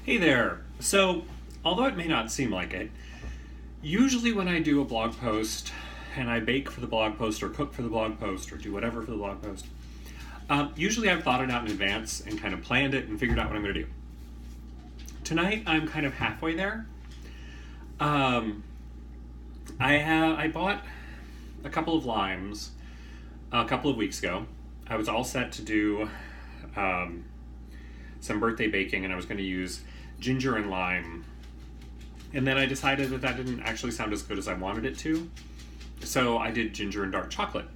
Hey there. So, although it may not seem like it, usually when I do a blog post and I bake for the blog post or cook for the blog post or do whatever for the blog post, usually I've thought it out in advance and kind of planned it and figured out what I'm going to do. Tonight I'm kind of halfway there. I bought a couple of limes a couple of weeks ago. I was all set to do some birthday baking, and I was going to use ginger and lime. And then I decided that didn't actually sound as good as I wanted it to. So I did ginger and dark chocolate,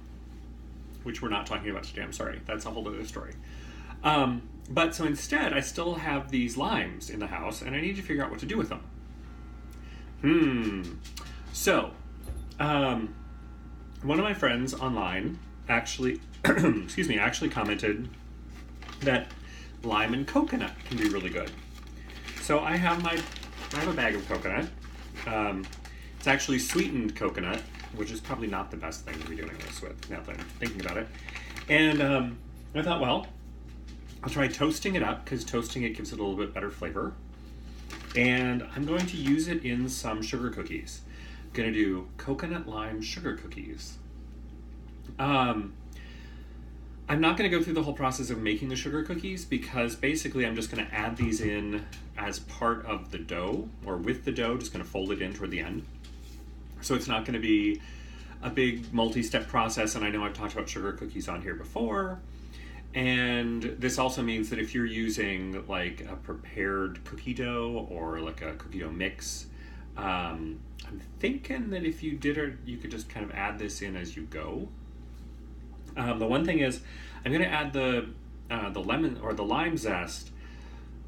which we're not talking about today. I'm sorry. That's a whole other story. But so instead, I still have these limes in the house, and I need to figure out what to do with them. So, one of my friends online actually, actually commented that lime and coconut can be really good. So I have a bag of coconut. It's actually sweetened coconut, which is probably not the best thing to be doing this with, now that I'm thinking about it. And I thought, well, I'll try toasting it up, because toasting it gives it a little bit better flavor. And I'm going to use it in some sugar cookies. I'm going to do coconut lime sugar cookies. I'm not going to go through the whole process of making the sugar cookies, because basically I'm just going to add these in as part of the dough, or with the dough, just going to fold it in toward the end. So it's not going to be a big multi-step process, and I know I've talked about sugar cookies on here before. And this also means that if you're using like a prepared cookie dough or like a cookie dough mix, I'm thinking that if you did it, you could just kind of add this in as you go. The one thing is, I'm going to add the lemon or the lime zest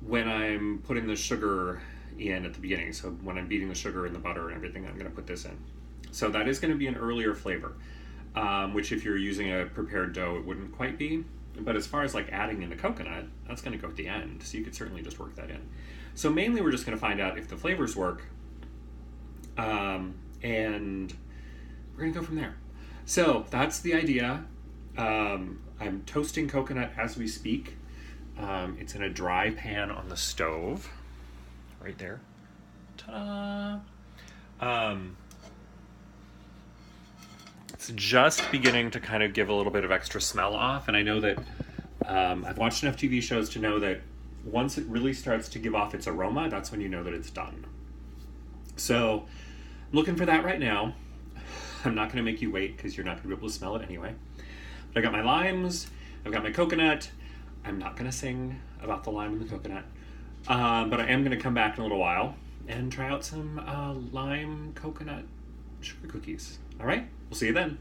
when I'm putting the sugar in at the beginning. So when I'm beating the sugar and the butter and everything, I'm going to put this in. So that is going to be an earlier flavor, which if you're using a prepared dough, it wouldn't quite be. But as far as like adding in the coconut, that's going to go at the end. So you could certainly just work that in. So mainly we're just going to find out if the flavors work, and we're going to go from there. So that's the idea. I'm toasting coconut as we speak. It's in a dry pan on the stove, right there. Ta-da! It's just beginning to kind of give a little bit of extra smell off, and I know that I've watched enough TV shows to know that once it really starts to give off its aroma, that's when you know that it's done. So I'm looking for that right now. I'm not going to make you wait, because you're not going to be able to smell it anyway. But I got my limes, I've got my coconut. I'm not going to sing about the lime and the coconut, but I am going to come back in a little while and try out some lime coconut sugar cookies. All right, we'll see you then.